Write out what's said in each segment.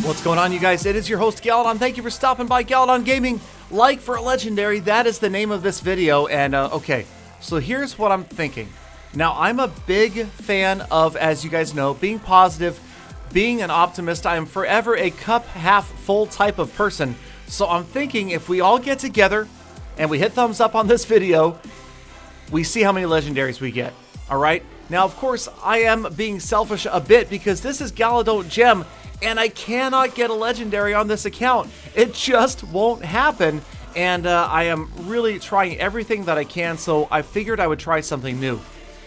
What's going on, you guys? It is your host, Galadon. Thank you for stopping by Galadon Gaming. Like for a legendary, that is the name of this video. And okay, so here's what I'm thinking. Now, I'm a big fan of, as you guys know, being positive, being an optimist. I am forever a cup half full type of person. So I'm thinking if we all get together and we hit thumbs up on this video, we see how many legendaries we get. All right. Now, of course, I am being selfish a bit because this is Galadon Gem, and I cannot get a legendary on this account. It just won't happen, and I am really trying everything that I can, so I figured I would try something new.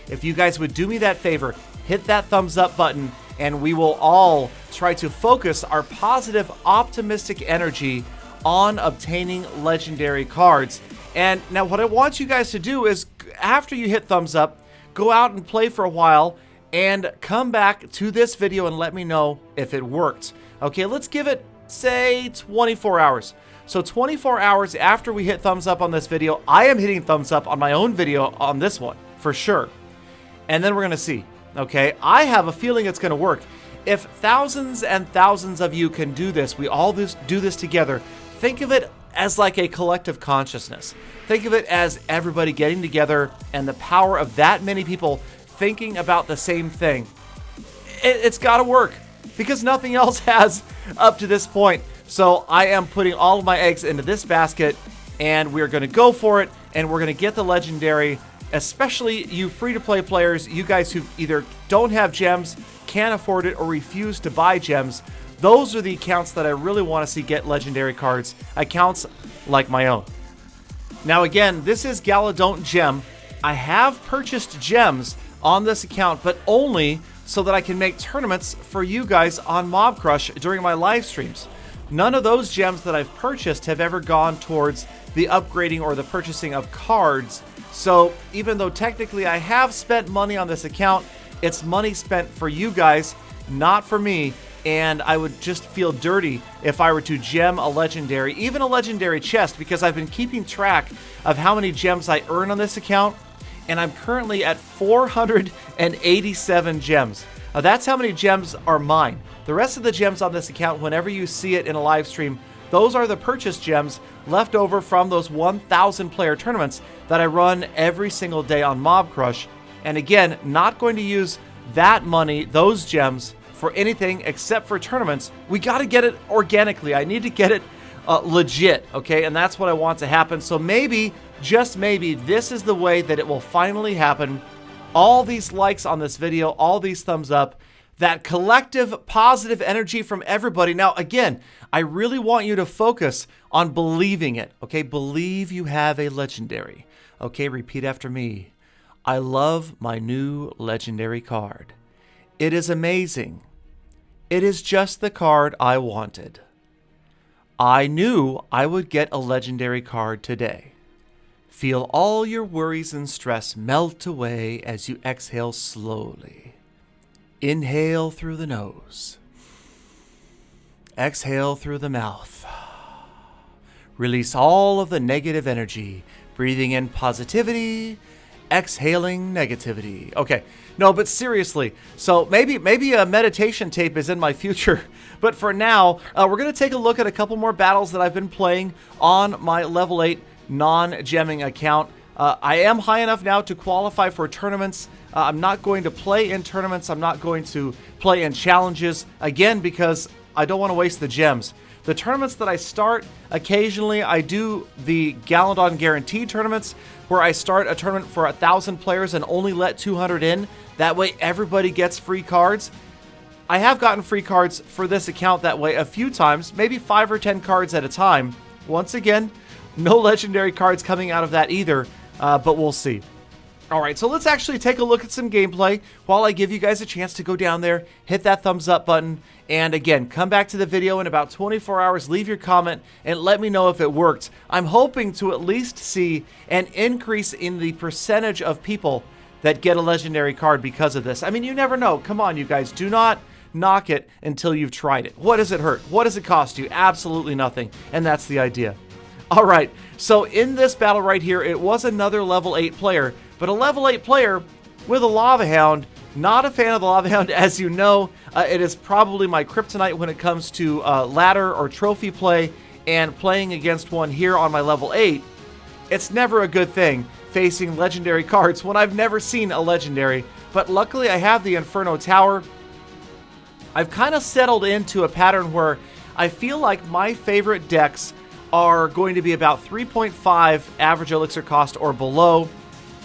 If you guys would do me that favor, hit that thumbs up button, and we will all try to focus our positive, optimistic energy on obtaining legendary cards. And now what I want you guys to do is, after you hit thumbs up, go out and play for a while, and come back to this video and let me know if it worked. Okay, let's give it, say, 24 hours. So 24 hours after we hit thumbs up on this video, I am hitting thumbs up on my own video on this one, for sure. And then we're gonna see, okay? I have a feeling it's gonna work. If thousands and thousands of you can do this, we all do this together, think of it as like a collective consciousness. Think of it as everybody getting together and the power of that many people thinking about the same thing. It's got to work because nothing else has up to this point. So I am putting all of my eggs into this basket, and we're going to go for it, and we're going to get the legendary, especially you free-to-play players, you guys who either don't have gems, can't afford it, or refuse to buy gems. Those are the accounts that I really want to see get legendary cards, accounts like my own. Now again, this is Galadon Gem. I have purchased gems on this account, but only so that I can make tournaments for you guys on Mob Crush during my live streams. None of those gems that I've purchased have ever gone towards the upgrading or the purchasing of cards. So even though technically I have spent money on this account, it's money spent for you guys, not for me. And I would just feel dirty if I were to gem a legendary, even a legendary chest, because I've been keeping track of how many gems I earn on this account, and I'm currently at 487 gems. Now, that's how many gems are mine. The rest of the gems on this account, whenever you see it in a live stream, those are the purchase gems left over from those 1,000 player tournaments that I run every single day on Mob Crush. And again, not going to use that money, those gems, for anything except for tournaments. We got to get it organically. I need to get it legit, okay? And that's what I want to happen. So maybe, just maybe, this is the way that it will finally happen. All these likes on this video, all these thumbs up, that collective positive energy from everybody. Now, again, I really want you to focus on believing it, okay? Believe you have a legendary. Okay, repeat after me. I love my new legendary card. It is amazing. It is just the card I wanted. I knew I would get a legendary card today. Feel all your worries and stress melt away as you exhale slowly. Inhale through the nose. Exhale through the mouth. Release all of the negative energy, breathing in positivity, exhaling negativity. Okay, no, but seriously, so maybe a meditation tape is in my future, but for now, we're going to take a look at a couple more battles that I've been playing on my level 8 non-gemming account. I am high enough now to qualify for tournaments. I'm not going to play in tournaments. I'm not going to play in challenges, again, because I don't want to waste the gems. The tournaments that I start, occasionally I do the Galadon Guaranteed tournaments, where I start a tournament for 1,000 players and only let 200 in. That way everybody gets free cards. I have gotten free cards for this account that way a few times, maybe 5 or 10 cards at a time. Once again, no legendary cards coming out of that either, but we'll see. Alright, so let's actually take a look at some gameplay while I give you guys a chance to go down there, hit that thumbs up button, and again, come back to the video in about 24 hours, leave your comment, and let me know if it worked. I'm hoping to at least see an increase in the percentage of people that get a legendary card because of this. I mean, you never know. Come on, you guys. Do not knock it until you've tried it. What does it hurt? What does it cost you? Absolutely nothing, and that's the idea. Alright, so in this battle right here, it was another level 8 player, but a level 8 player with a Lava Hound Not a fan of the Lava Hound, as you know. It is probably my kryptonite when it comes to ladder or trophy play, and playing against one here on my level 8. It's never a good thing facing legendary cards when I've never seen a legendary, but luckily I have the Inferno Tower. I've kind of settled into a pattern where I feel like my favorite decks are going to be about 3.5 average elixir cost or below.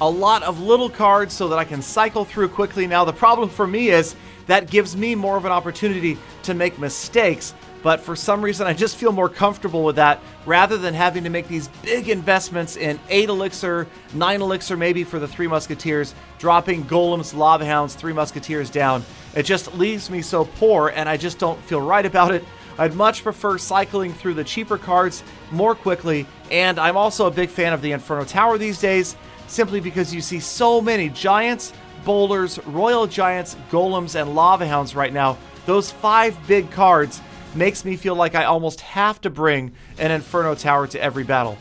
A lot of little cards so that I can cycle through quickly. Now the problem for me is that gives me more of an opportunity to make mistakes, but for some reason I just feel more comfortable with that rather than having to make these big investments in 8 elixir, 9 elixir maybe for the 3 Musketeers, dropping Golems, Lava Hounds, 3 Musketeers down. It just leaves me so poor and I just don't feel right about it. I'd much prefer cycling through the cheaper cards more quickly, and I'm also a big fan of the Inferno Tower these days, simply because you see so many Giants, Boulders, Royal Giants, Golems, and Lava Hounds right now. Those 5 big cards makes me feel like I almost have to bring an Inferno Tower to every battle.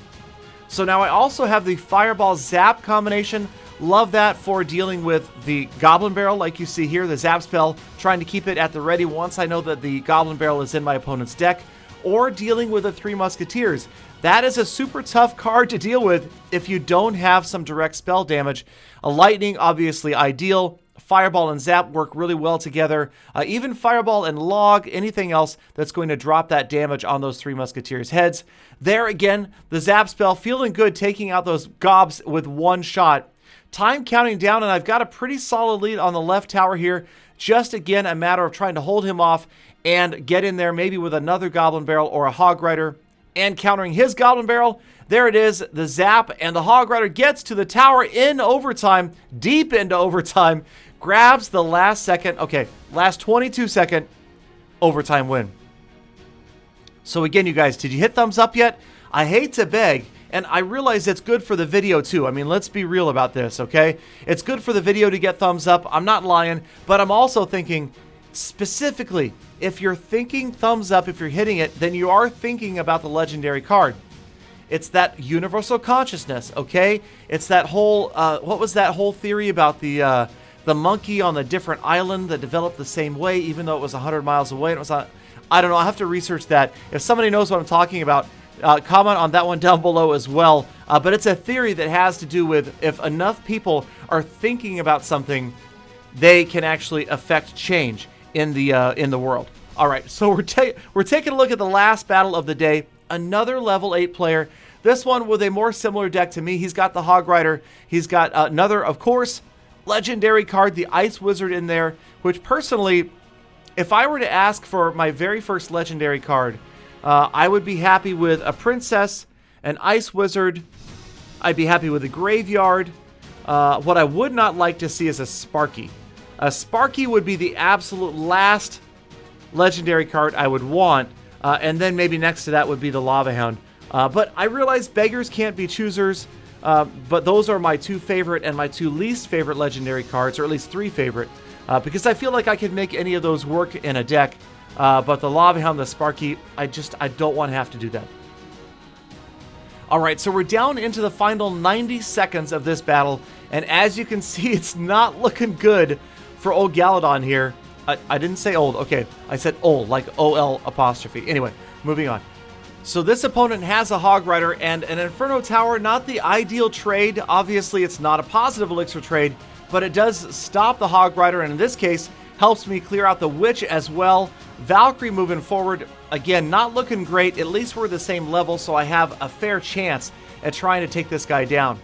So now I also have the Fireball Zap combination. Love that for dealing with the Goblin Barrel, like you see here, the Zap spell, trying to keep it at the ready once I know that the Goblin Barrel is in my opponent's deck, or dealing with the 3 Musketeers. That is a super tough card to deal with if you don't have some direct spell damage. A Lightning, obviously ideal. Fireball and Zap work really well together. Even Fireball and Log, anything else that's going to drop that damage on those 3 Musketeers' heads. There again, the Zap spell feeling good, taking out those gobs with one shot. Time counting down, and I've got a pretty solid lead on the left tower here. Just again, a matter of trying to hold him off and get in there maybe with another Goblin Barrel or a Hog Rider. And countering his Goblin Barrel, there it is, the Zap, and the Hog Rider gets to the tower in overtime, deep into overtime, grabs the last second, okay, last 22-second overtime win. So again, you guys, did you hit thumbs up yet? I hate to beg, and I realize it's good for the video too. I mean, let's be real about this, okay? It's good for the video to get thumbs up. I'm not lying, but I'm also thinking specifically, if you're thinking thumbs up, if you're hitting it, then you are thinking about the legendary card. It's that universal consciousness, okay? It's that whole, what was that whole theory about the monkey on the different island that developed the same way, even though it was 100 miles away? It was not, I don't know, I have to research that. If somebody knows what I'm talking about, comment on that one down below as well. But it's a theory that has to do with if enough people are thinking about something, they can actually affect change in the world. All right, so we're taking a look at the last battle of the day. Another level 8 player. This one with a more similar deck to me. He's got the Hog Rider. He's got another, of course, legendary card, the Ice Wizard in there, which personally, if I were to ask for my very first legendary card, I would be happy with a Princess, an Ice Wizard. I'd be happy with a Graveyard. What I would not like to see is a Sparky. A Sparky would be the absolute last legendary card I would want, and then maybe next to that would be the Lava Hound. But I realize beggars can't be choosers, but those are my 2 favorite and my 2 least favorite legendary cards, or at least 3 favorite, because I feel like I could make any of those work in a deck. But the Lava Hound, the Sparky, I don't want to have to do that. All right, so we're down into the final 90 seconds of this battle, and as you can see, it's not looking good for old Galadon here. I didn't say old, okay, I said old, like O-L apostrophe. Anyway, moving on. So this opponent has a Hog Rider and an Inferno Tower, not the ideal trade. Obviously, it's not a positive elixir trade, but it does stop the Hog Rider, and in this case, helps me clear out the Witch as well. Valkyrie moving forward, again, not looking great. At least we're the same level, so I have a fair chance at trying to take this guy down.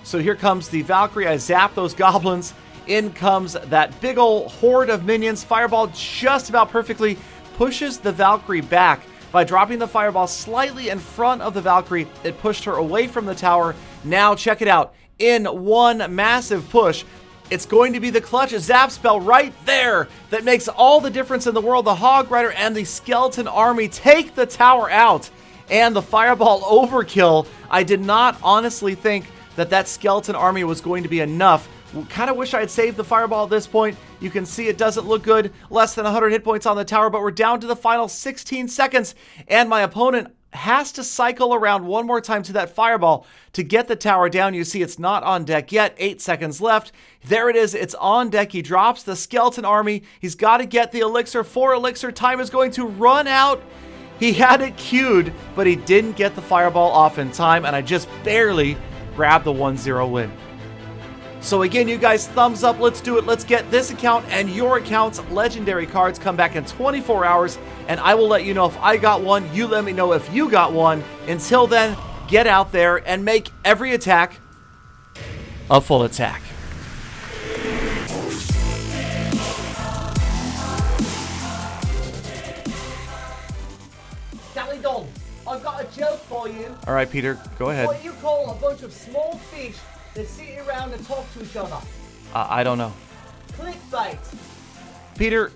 So here comes the Valkyrie. I zap those goblins. In comes that big old horde of minions. Fireball just about perfectly pushes the Valkyrie back. By dropping the Fireball slightly in front of the Valkyrie, it pushed her away from the tower. Now, check it out. In one massive push, it's going to be the clutch Zap spell right there that makes all the difference in the world. The Hog Rider and the Skeleton Army take the tower out. And the Fireball overkill. I did not honestly think that Skeleton Army was going to be enough. Kind of wish I had saved the Fireball at this point. You can see it doesn't look good. Less than 100 hit points on the tower, but we're down to the final 16 seconds. And my opponent, has to cycle around one more time to that fireball to get the tower down. You see it's not on deck yet. 8 seconds left. There it is. It's on deck. He drops the skeleton army. He's got to get the elixir. 4 elixir. Time is going to run out. He had it queued, but he didn't get the fireball off in time, and I just barely grabbed the 1-0 win. So again, you guys, thumbs up. Let's do it. Let's get this account and your account's legendary cards come back in 24 hours, and I will let you know if I got one. You let me know if you got one. Until then, get out there and make every attack a full attack. Sally Don, I've got a joke for you. All right, Peter, go ahead. What do you call a bunch of small fish that sit around and talk to each other? I don't know. Clickbait. Peter,